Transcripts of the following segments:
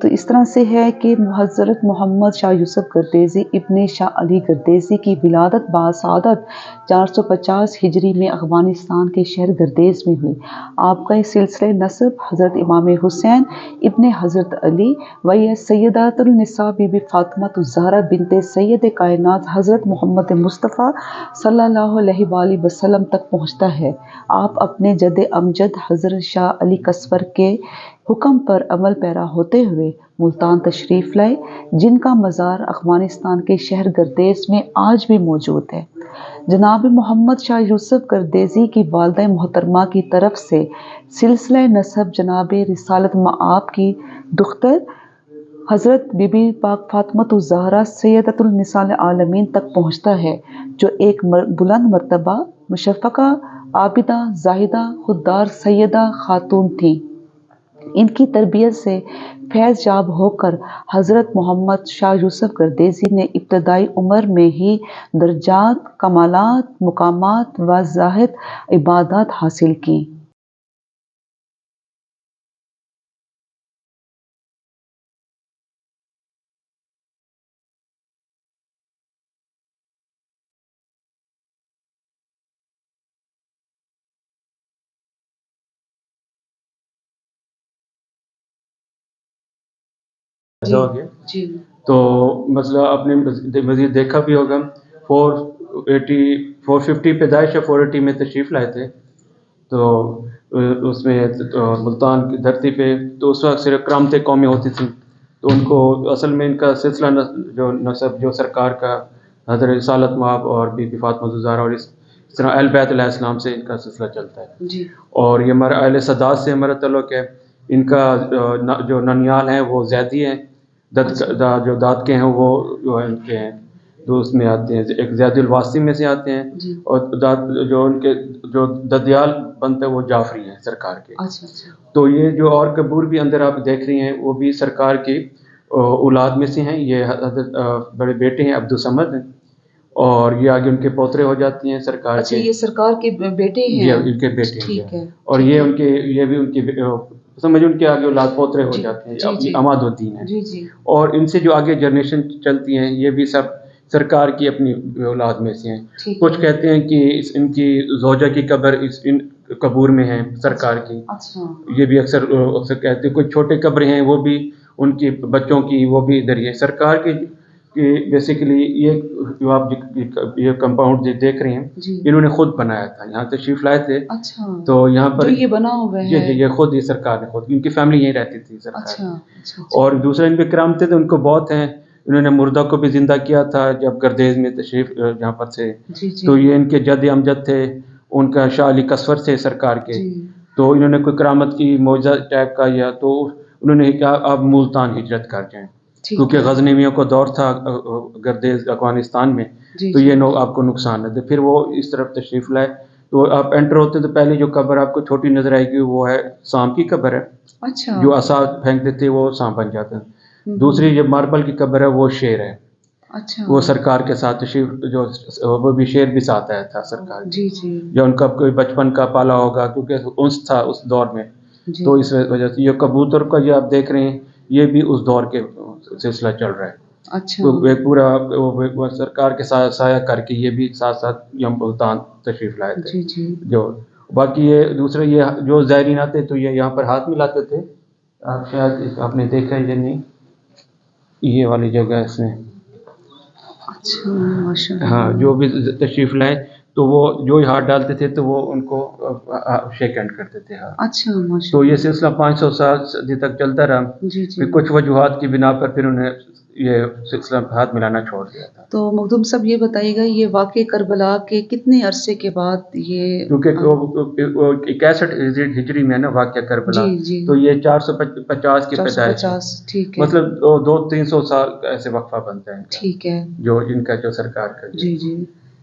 تو اس طرح سے ہے کہ حضرت محمد شاہ یوسف گردیزی ابن شاہ علی گردیزی کی ولادت باسعادت 450 ہجری میں افغانستان کے شہر گردیز میں ہوئی. آپ کا یہ سلسلہ نسب حضرت امام حسین ابن حضرت علی و یہ سیدات النساء بی بی فاطمہ الزہرا بنت سید کائنات حضرت محمد مصطفیٰ صلی اللہ علیہ وآلہ وسلم تک پہنچتا ہے. آپ اپنے جد امجد حضرت شاہ علی کسور کے حکم پر عمل پیرا ہوتے ہوئے ملتان تشریف لائے، جن کا مزار افغانستان کے شہر گردیز میں آج بھی موجود ہے. جناب محمد شاہ یوسف گردیزی کی والدہ محترمہ کی طرف سے سلسلہ نسب جناب رسالت مآب کی دختر حضرت بی بی پاک فاطمہ الزہرا سیدۃ النساء العالمین تک پہنچتا ہے، جو ایک بلند مرتبہ مشفقہ عابدہ زاہدہ خوددار سیدہ خاتون تھیں. ان کی تربیت سے فیض یاب ہو کر حضرت محمد شاہ یوسف گردیزی نے ابتدائی عمر میں ہی درجات، کمالات، مقامات و زاہد عبادات حاصل کیں. جی تو مسئلہ آپ نے مزید دیکھا بھی ہوگا 450 پیدائش ہے 480 میں تشریف لائے تھے. تو اس میں ملتان کی دھرتی پہ تو اس وقت صرف کرامتیں قومیں ہوتی تھیں، تو ان کو اصل میں ان کا سلسلہ جو نسب جو سرکار کا حضرت رسالت مآب اور بی بی فاطمہ الزہرا اور اس طرح اہل بیت علیہ السلام سے ان کا سلسلہ چلتا ہے. جی اور یہ ہمارا اہل سادات سے ہمارا تعلق ہے. ان کا جو ننیال ہیں وہ زیدی ہیں، جو داد کے ہیں وہ جو ان کے ہیں تو اس میں آتے ہیں، ایک زیادی الواسطی میں سے آتے ہیں، اور جو ان کے جو ددیال بنتے ہیں وہ جعفری ہیں سرکار کے. تو یہ جو اور کبور بھی اندر آپ دیکھ رہی ہیں وہ بھی سرکار کی اولاد میں سے ہیں. یہ حضرت بڑے بیٹے ہیں عبدالصمد ہیں، اور یہ آگے ان کے پوترے ہو جاتی ہیں سرکار کے. یہ سرکار کے بیٹے ہیں؟ یہ ان کے بیٹے ہیں. ٹھیک ہے. اور یہ بھی ان کے سمجھ ان کے آگے اولاد پوترے ہو جاتے ہیں، عماد الدین ہیں. اور ان سے جو آگے جنریشن چلتی ہیں یہ بھی سب سرکار کی اپنی اولاد میں سے ہیں. کچھ کہتے ہیں کہ ان کی زوجہ کی قبر ان قبور میں ہے سرکار کی. یہ بھی اکثر کہتے ہیں. کچھ چھوٹے قبریں ہیں وہ بھی ان کی بچوں کی وہ بھی ادھر ہی ہے سرکار کی. بیسیکلی یہ جو آپ یہ کمپاؤنڈ دیکھ رہے ہیں انہوں نے خود بنایا تھا، یہاں تشریف لائے تھے. تو یہاں پر یہ بنا ہوا ہے یہ خود یہ سرکار نے خود، ان کی فیملی یہیں رہتی تھی سرکار. اور دوسرا ان پہ کرامتیں تو ان کو بہت ہیں. انہوں نے مردہ کو بھی زندہ کیا تھا جب گردیز میں تشریف جہاں پر تھے. تو یہ ان کے جد امجد تھے، ان کا شاہ علی کسور تھے سرکار کے. تو انہوں نے کوئی کرامت کی معجزہ ٹائپ کا یا تو انہوں نے کہا آپ ملتان ہجرت کر جائیں، کیونکہ غزنویوں کو دور تھا گردیز افغانستان میں. تو یہ آپ کو نقصان ہے. پھر وہ اس طرف تشریف لائے. تو آپ انٹر ہوتے تو پہلے جو قبر آپ کو چھوٹی نظر آئے گی وہ ہے سانپ کی قبر ہے. جو عصا پھینک دیتے وہ سانپ بن جاتے ہیں. دوسری جو ماربل کی قبر ہے وہ شیر ہے. وہ سرکار کے ساتھ تشریف جو وہ بھی شیر بھی ساتھ آیا تھا سرکار. جو ان کا کوئی بچپن کا پالا ہوگا کیونکہ انس تھا اس دور میں. تو اس وجہ سے یہ کبوتر کا جو آپ دیکھ رہے ہیں یہ بھی اس دور کے سلسلہ چل رہا ہے. تو ایک پورا سرکار کے ساتھ سایہ کر کے یہ بھی ساتھ ساتھ یہ ملتان تشریف لائے تھے. جو باقی یہ دوسرے یہ جو زائرین آتے تو یہ یہاں پر ہاتھ ملاتے تھے. آپ شاید آپ نے دیکھا ہے یا نہیں، یہ والی جگہ اس میں ہاں جو بھی تشریف لائے تو وہ جو ہاتھ ڈالتے تھے تو وہ ان کو شیک ہینڈ کرتے تھے. تو یہ سلسلہ 500 سال تک چلتا رہا. پھر کچھ وجوہات کی بنا پر پھر انہیں یہ سلسلہ ہاتھ ملانا چھوڑ دیا تھا. تو مخدوم صاحب یہ بتائیے گا یہ واقع کربلا کے کتنے عرصے کے بعد یہ، کیونکہ 61 ہجری میں نا واقعہ کربلا، تو یہ 450 کی پیدائش، مطلب 200-300 سال کا ایسے وقفہ بنتا ہے. ٹھیک ہے. جو ان کا جو سرکار کا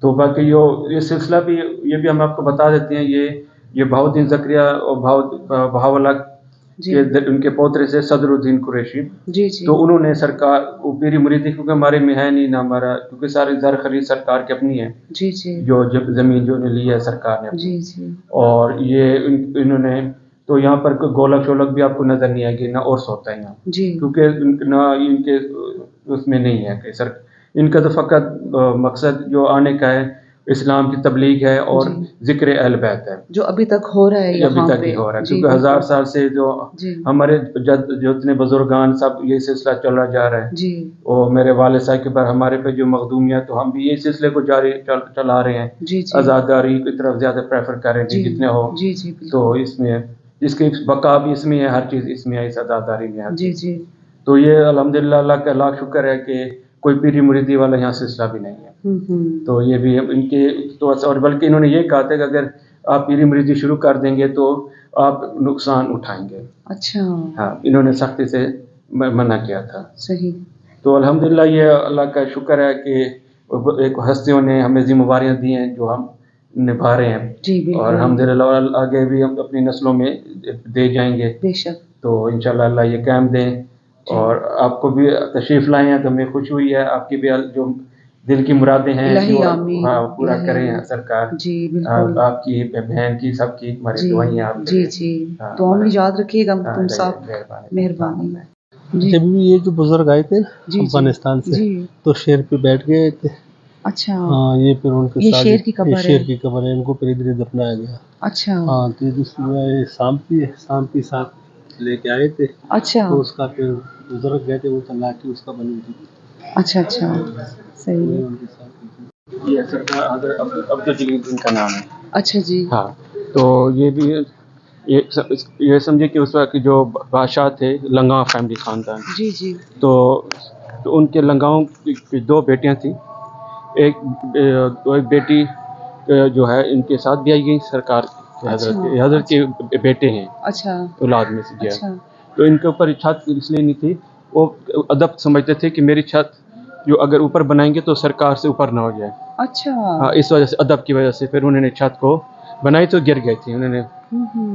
تو باقی یہ سلسلہ بھی یہ بھی ہم آپ کو بتا دیتے ہیں. یہ بہاؤالدین زکریا اور بہاولق ان کے پوترے سے صدر الدین قریشی. تو انہوں نے سرکار کو پیری مریدی، کیونکہ ہمارے میں ہے نہیں نہ ہمارا، کیونکہ ساری زر خرید سرکار کی اپنی ہے. جو زمین جو نے لی ہے سرکار نے. اور یہ انہوں نے تو یہاں پر کوئی گولک شولک بھی آپ کو نظر نہیں آئے گی، نہ عرس ہوتا ہے یہاں، جی کیونکہ نہ ان کے اس میں نہیں ہے کہ سر، ان کا تو فقط مقصد جو آنے کا ہے اسلام کی تبلیغ ہے اور ذکر اہل بیت ہے، جو ابھی تک ہو رہا ہے ابھی تک ہی ہو رہا ہے، کیونکہ 1000 سال سے جو ہمارے جو اتنے بزرگان سب یہ سلسلہ چلا جا رہا ہے، جی اور میرے والد صاحب کے بعد ہمارے پہ جو مخدومی ہے تو ہم بھی یہ سلسلے کو جاری چلا رہے ہیں، جی جی آزاداری کی طرف زیادہ پریفر کر رہے ہیں جتنے ہو، جی جی تو اس میں اس کی بقا بھی اس میں ہے، ہر چیز اس میں ہے، اس آزاداری میں ہے، جی جی تو یہ الحمدللہ اللہ کا لاکھ شکر ہے کہ کوئی پیری مریدی والا یہاں سلسلہ بھی نہیں ہے، تو یہ بھی ان کے تو اور بلکہ انہوں نے یہ کہا تھا کہ اگر آپ پیری مریدی شروع کر دیں گے تو آپ نقصان اٹھائیں گے، اچھا ہاں انہوں نے سختی سے منع کیا تھا، صحیح، تو الحمدللہ یہ اللہ کا شکر ہے کہ ایک ہستیوں نے ہمیں ذمہ داریاں دی ہیں جو ہم نبھا رہے ہیں، جی بالکل، اور الحمدللہ آگے بھی ہم اپنی نسلوں میں دے جائیں گے، بے شک، تو انشاءاللہ اللہ یہ قائم دیں، اور آپ کو بھی تشریف لائے ہیں تو ہمیں خوش ہوئی ہے، آپ کی بھی جو دل کی مرادیں ہیں الہی جو آمین، پورا الہی کریں آمین، سرکار، جی بالکل، آپ کی بہن کی سب کی ہماری جی دعائیں ہیں آپ کے جی لیے، جی تو ہمیں یاد رکھیے گا تم صاحب، مہربانی، جی جب بھی یہ جو بزرگ آئے تھے جی افغانستان سے جی تو شیر پہ بیٹھ گئے تھے، اچھا، ہاں یہ پھر ان کے یہ ساتھ شیر کی قبر یہ ہے، شیر کی قبر ہے، ان کو پھر ادھر ہی دفنایا گیا، اچھا ہاں تو یہ دوسری سامپی ساتھ لے کے آئے تھے، اچھا تو اس کا پھر بزرگ گئے تھے وہ چلا کے اس کا بنی تھی، اچھا اچھا صحیح ہے، ان کے ساتھ یہ سرکار حضرت عبدالجلیل ان کا نام ہے، اچھا جی، ہاں تو یہ بھی یہ سمجھے کہ اس وقت کے جو بادشاہ تھے لنگا فیملی خاندان، جی جی تو ان کے لنگاؤں کی 2 بیٹیاں تھیں، ایک بیٹی جو ہے ان کے ساتھ بھی آئی گئی سرکار کے، حضرت کے بیٹے ہیں اچھا اولاد میں سے، اچھا تو ان کے اوپر چھت اس لیے نہیں تھی، وہ ادب سمجھتے تھے کہ میری چھت جو اگر اوپر بنائیں گے تو سرکار سے اوپر نہ ہو جائے، اچھا ہاں اس وجہ سے ادب کی وجہ سے پھر انہوں نے چھت کو بنائی تو گر گئی تھی، انہوں نے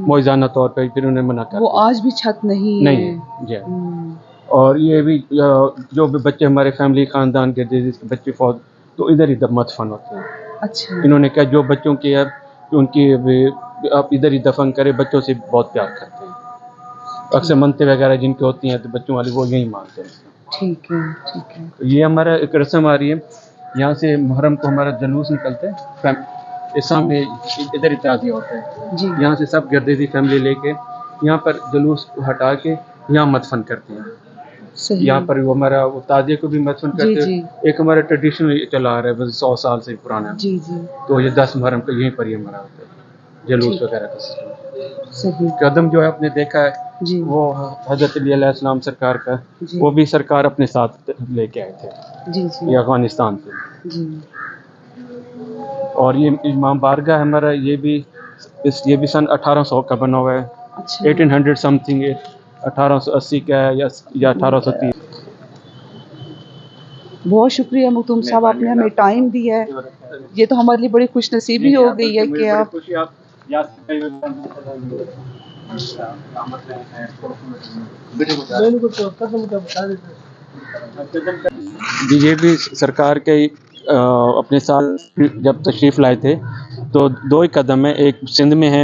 موزانہ طور پہ پھر انہوں نے منع کر وہ دیا، آج بھی چھت نہیں نہیں ہے، جی، اور یہ بھی جو بھی بچے ہمارے فیملی خاندان کے جس کے بچے فوت تو ادھر ہی مدفن ہوتے ہیں، اچھا انہوں نے کہا جو بچوں کی ہے ان کی آپ ادھر ہی دفن کرے، بچوں سے بہت پیار کرتے ہیں، اکثر منتیں وغیرہ جن کی ہوتی ہیں تو بچوں والی وہ یہی مانتے ہیں، ٹھیک ہے ٹھیک ہے، یہ ہمارا ایک رسم آ رہی ہے، یہاں سے محرم کو ہمارا جلوس نکلتا ہے، اس سامنے ادھر ہی تعزیہ ہوتا ہے، جی یہاں سے سب گردیزی فیملی لے کے یہاں پر جلوس ہٹا کے یہاں مدفن کرتے ہیں، صحیح، یہاں پر وہ ہمارا وہ تعزیے کو بھی مدفن جی کرتے جی ہیں، ایک ہمارا ٹریڈیشن چلا آ رہا ہے بس 100 سال سے پرانا، جی جی تو یہ 10 محرم کو یہیں پر ہی ہمارا ہوتا ہے جلوس ٹھیک، وغیرہ کا سسٹم، صحیح، قدم جو ہے آپ نے دیکھا ہے جی وہ حضرت علی علیہ السلام سرکار کا، جی وہ بھی سرکار اپنے ساتھ لے کے آئے تھے جی جی یہ افغانستان سے، جی اور یہ امام بارگاہ ہمارا یہ بھی سن 1800 کا بنا ہوا ہے، اچھا 1800 سم تھنگ 1880 کا ہے یا 1830، بہت شکریہ مختوم صاحب، آپ نے ہمیں ٹائم دیا ہے، یہ تو ہمارے لیے بڑی خوش نصیبی ہو گئی ہے کہ آپ یہ بھی سرکار کے اپنے ساتھ جب تشریف لائے تھے تو 2 ہی قدم ہیں، ایک سندھ میں ہے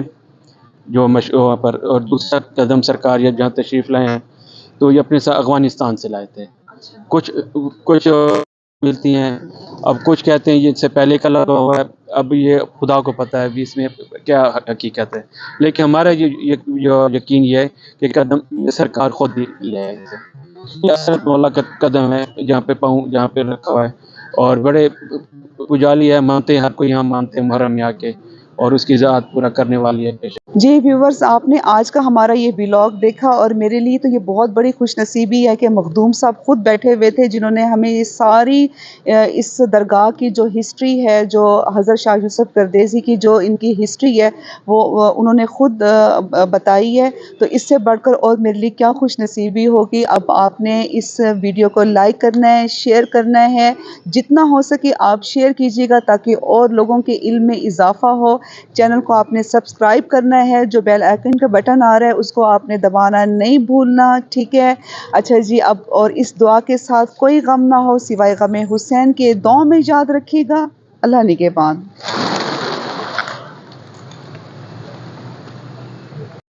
جو مشہور پر، اور دوسرا قدم سرکار یا جہاں تشریف لائے ہیں تو یہ اپنے ساتھ افغانستان سے لائے تھے، کچھ ملتی ہیں، اب کچھ کہتے ہیں یہ اس سے پہلے کا لگا ہوا ہے، اب یہ خدا کو پتہ ہے ابھی اس میں کیا حقیقت ہے، لیکن ہمارا یہ یقین یہ ہے کہ قدم سرکار خود ہی لے آئے تھے، یہ حضرت مولا کا قدم ہے جہاں پہ پاؤں جہاں پہ رکھا ہوا ہے، اور بڑے پجالی ہے، مانتے ہیں ہر کوئی یہاں مانتے ہیں محرم یہاں کے، اور اس کی ذات پورا کرنے والی ہے۔ جی ویورز، آپ نے آج کا ہمارا یہ ولاگ دیکھا، اور میرے لیے تو یہ بہت بڑی خوش نصیبی ہے کہ مخدوم صاحب خود بیٹھے ہوئے تھے جنہوں نے ہمیں یہ ساری اس درگاہ کی جو ہسٹری ہے، جو حضرت شاہ یوسف پردیسی کی جو ان کی ہسٹری ہے وہ انہوں نے خود بتائی ہے، تو اس سے بڑھ کر اور میرے لیے کیا خوش نصیبی ہوگی۔ اب آپ نے اس ویڈیو کو لائک کرنا ہے، شیئر کرنا ہے، جتنا ہو سکے آپ شیئر کیجیے گا تاکہ اور لوگوں کے علم میں اضافہ ہو۔ چینل کو آپ نے سبسکرائب کرنا ہے، جو بیل آئیکن کا بٹن آ رہا ہے اس کو آپ نے دبانا نہیں بھولنا، ٹھیک ہے؟ اچھا جی، اب اور اس دعا کے ساتھ کوئی غم نہ ہو سوائے غم حسین کے، دعاؤں میں یاد رکھیے گا۔ اللہ نگہبان۔